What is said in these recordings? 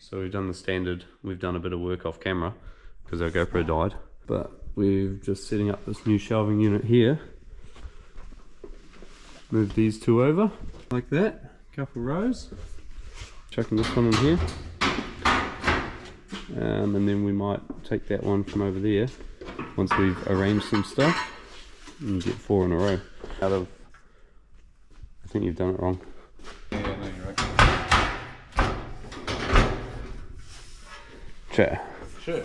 So we've done the standard, we've done a bit of work off camera because our GoPro died, but we're just setting up this new shelving unit here. Move these two over like that, couple rows, chucking this one in here, and then we might take that one from over there once we've arranged some stuff and get 4 in a row. Out of, I think you've done it wrong. Yeah, no, you're right. Sure. Sure.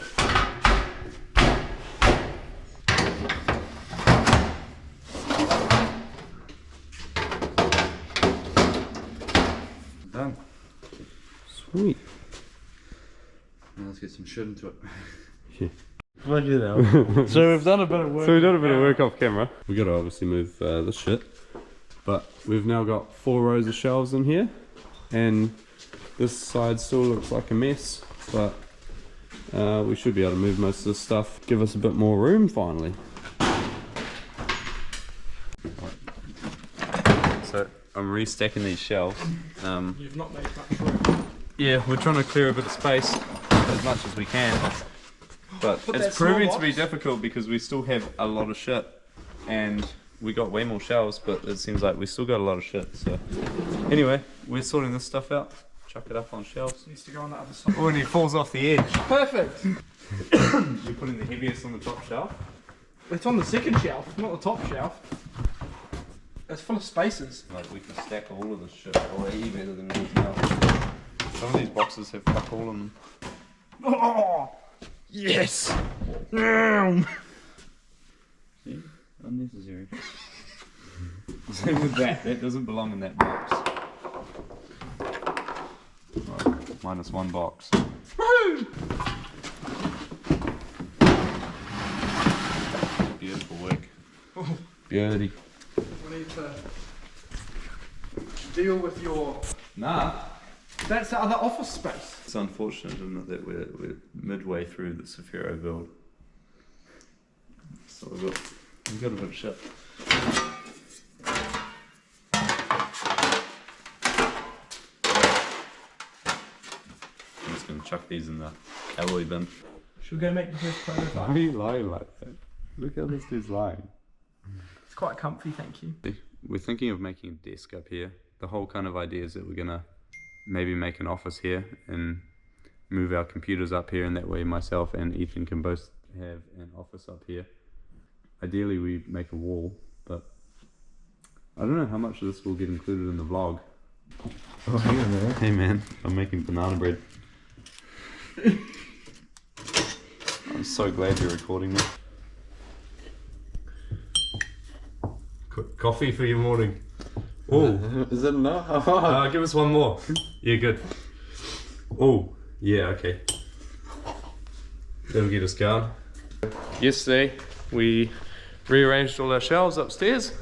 Done. Sweet. Now let's get some shit into it. Yeah. Look at that. So we've done a bit of work. So we've done a bit of work off camera. We got to obviously move this shit, but we've now got 4 rows of shelves in here, and this side still looks like a mess, but we should be able to move most of this stuff, give us a bit more room finally. So I'm restacking these shelves. You've not made much room. Yeah, we're trying to clear a bit of space as much as we can, but it's proving to be difficult because we still have a lot of shit, and we got way more shelves, but it seems like we still got a lot of shit. So anyway, we're sorting this stuff out. Chuck it up on shelves. Needs to go on the other side. Oh, and it falls off the edge. Perfect! You're putting the heaviest on the top shelf? It's on the second shelf, not the top shelf. It's full of spaces. Like, we can stack all of this shit way better than anything else. Some of these boxes have fuck all in them. Oh! Yes! See? Unnecessary. Same with that. That doesn't belong in that box. Right, minus 1 box. Woohoo! Beautiful work. Oh. Beauty. We need to deal with your... Nah. That's the other office space. It's unfortunate, isn't it, that we're midway through the Cefiro build. So we've got a bit of shit. I'm just going to chuck these in the alloy bin. Should we go make the first prototype? Why are you lying like that? Look how this dude's lying. It's quite comfy, thank you. We're thinking of making a desk up here. The whole kind of idea is that we're going to maybe make an office here and move our computers up here, and that way myself and Ethan can both have an office up here. Ideally we make a wall, but I don't know how much of this will get included in the vlog. Oh, hang on there. Hey man, I'm making banana bread. I'm so glad you're recording me. Coffee for your morning. Oh, is that enough? give us one more. Yeah, good. Oh, yeah, okay. That'll get us going. Yesterday, we rearranged all our shelves upstairs.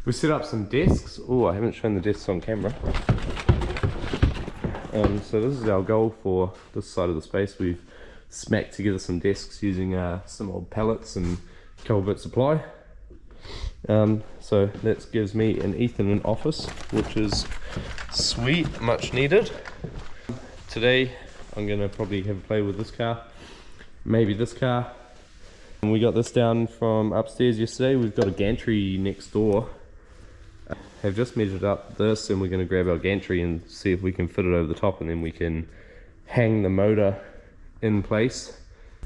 We set up some desks. Oh, I haven't shown the desks on camera. So this is our goal for this side of the space. We've smacked together some desks using some old pallets and a couple bits of ply. So that gives me and Ethan an office, which is sweet, much needed. Today I'm gonna probably have a play with this car, maybe this car. And we got this down from upstairs yesterday. We've got a gantry next door. Have just measured up this, and we're going to grab our gantry and see if we can fit it over the top, and then we can hang the motor in place,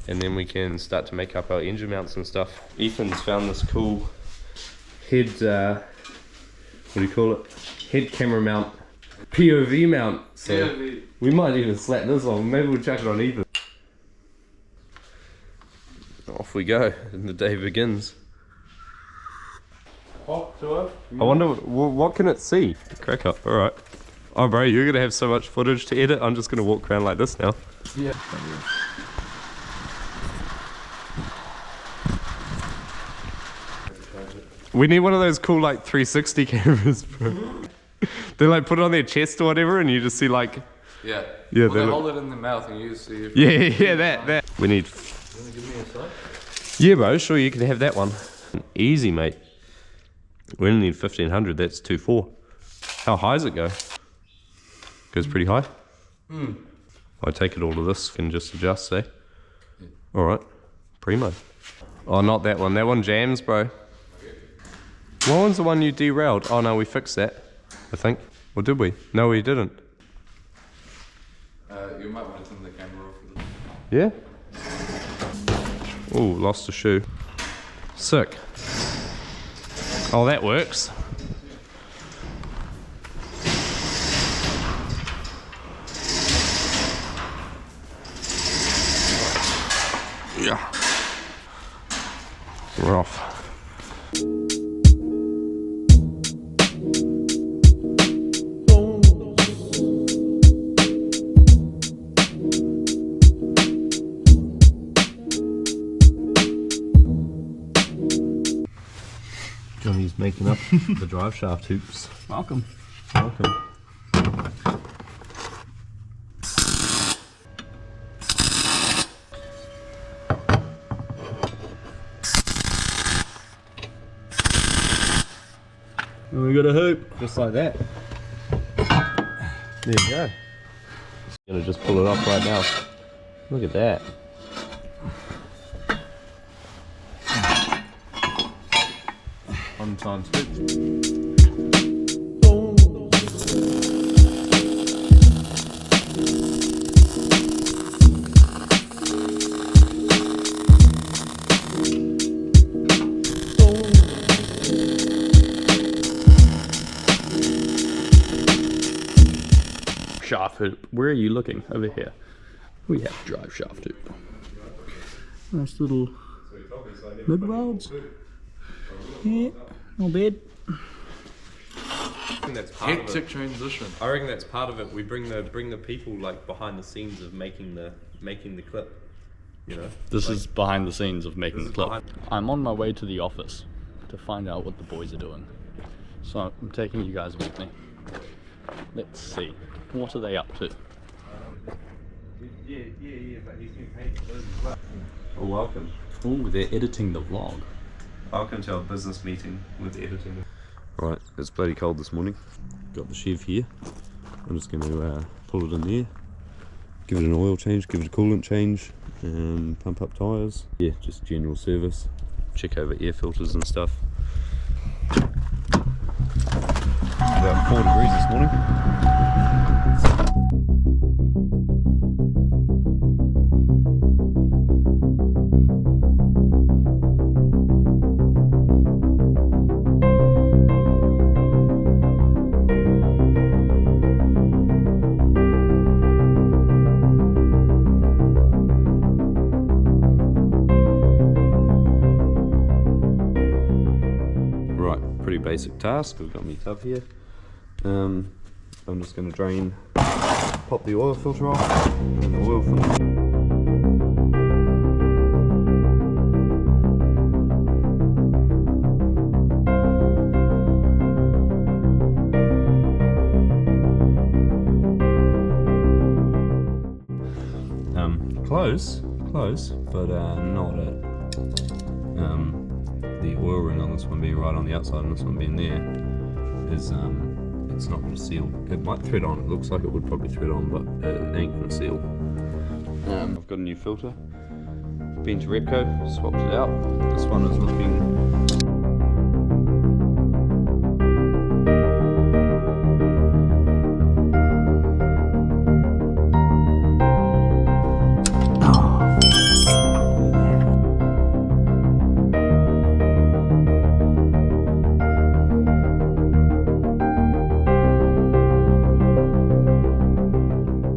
and then we can start to make up our engine mounts and stuff. Ethan's found this cool head, what do you call it? Head camera mount, POV mount. So POV. We might even slap this on. Maybe we'll chuck it on Ethan. Off we go, and the day begins. I wonder, what can it see? Crack up, alright. Oh bro, you're gonna have so much footage to edit, I'm just gonna walk around like this now. Yeah. We need one of those cool like 360 cameras, bro. They like put it on their chest or whatever, and you just see like... Yeah. Yeah, well, they hold it in the mouth and you see if... Yeah, that. We need... You wanna give me a side? Yeah bro, sure, you can have that one. Easy mate. We only need 1500, that's 2.4. How high does it go? Goes pretty high. I take it all of this can just adjust, eh? Yeah. Alright, primo. Oh, not that one. That one jams, bro. What one's the one you derailed? Oh no, we fixed that, I think. Or did we? No, we didn't. You might want to turn the camera off. Yeah? Oh, lost a shoe. Sick. Oh, that works. Yeah. We're off. Johnny's making up the drive shaft hoops. Welcome. Welcome. And we got a hoop, just like that. There you go. Gonna just pull it off right now. Look at that. On times hoop. Shaft hoop. Where are you looking? Over here. We have drive shaft hoop. Nice little mid welds. Yeah, not bad. That's part Hectic of it. transition. I reckon that's part of it. We bring the people like behind the scenes of making the clip. You know. This is behind the scenes of making This the is clip. behind- I'm on my way to the office to find out what the boys are doing. So I'm taking you guys with me. Let's see. What are they up to? Yeah, but he's been paid for those as well. Oh, welcome. Oh, they're editing the vlog. Welcome to our business meeting with editing. Right, it's bloody cold this morning. Got the Chev here. I'm just going to pull it in there, give it an oil change, give it a coolant change, pump up tyres. Yeah, just general service. Check over air filters and stuff. About 4 degrees this morning. Pretty basic task. We've got my tub here. I'm just going to pop the oil filter off, and the oil filter. Close, but not at the oil ring on this one being right on the outside and this one being there is it's not going to seal. It might thread on. It looks like it would probably thread on, but it ain't going to seal. I've got a new filter. Been to Repco, swapped it out. This one is looking.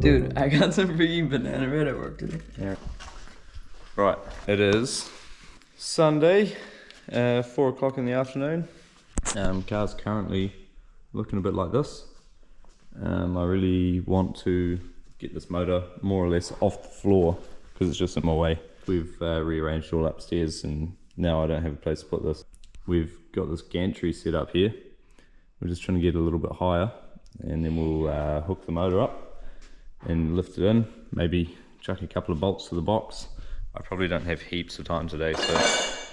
Dude, I got some freaking banana bread at work today. Yeah. Right, it is Sunday, 4 o'clock in the afternoon. Car's currently looking a bit like this. I really want to get this motor more or less off the floor because it's just in my way. We've rearranged all upstairs and now I don't have a place to put this. We've got this gantry set up here. We're just trying to get a little bit higher and then we'll hook the motor up and lift it in, maybe chuck a couple of bolts to the box. I probably don't have heaps of time today, so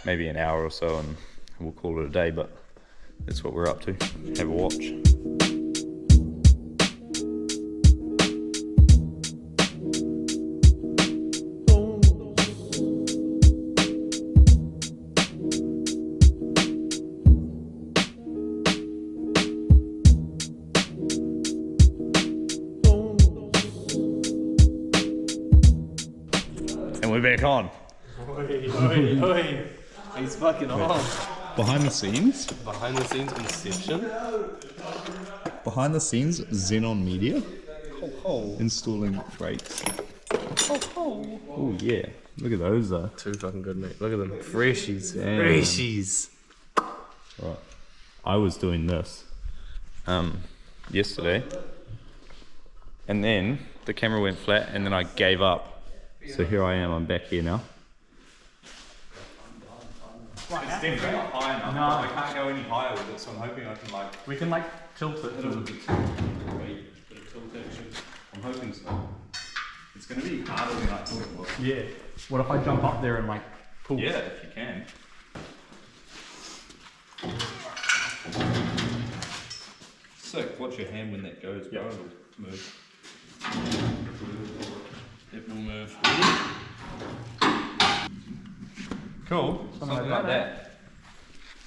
maybe an hour or so and we'll call it a day, but that's what we're up to. Have a watch. And we're back on. He's fucking on. Behind the scenes. Behind the scenes Inception. Behind the scenes, Xenon Media. Installing brakes. Oh yeah. Look at those though. Too fucking good, mate. Look at them. Freshies. Damn. Freshies. Right. I was doing this yesterday. And then the camera went flat and then I gave up. So here I am, I'm back here now. It's definitely not high enough. No, I can't go any higher with it, so I'm hoping I can like. We can like tilt it. I'm hoping so. It's going to be harder than I thought it was. Yeah. What if I jump up there and like pull? Yeah, if you can. Sick. Watch your hand when that goes, bro. It'll move. It will move. Cool. Something like that.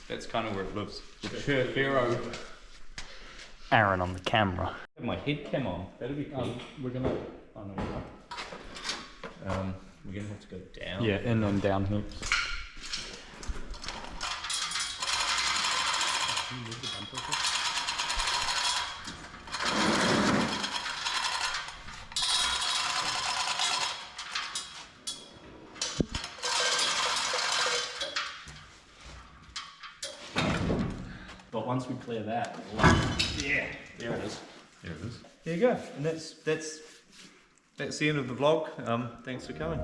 That's kind of where it lives. Cefiro. Aaron on the camera. Have my head cam on. That'd be cool. We're gonna. Oh no. We're gonna have to go down. Yeah, in and down here. But once we clear that, yeah, there it is. There it is. There you go. And that's the end of the vlog. Thanks for coming.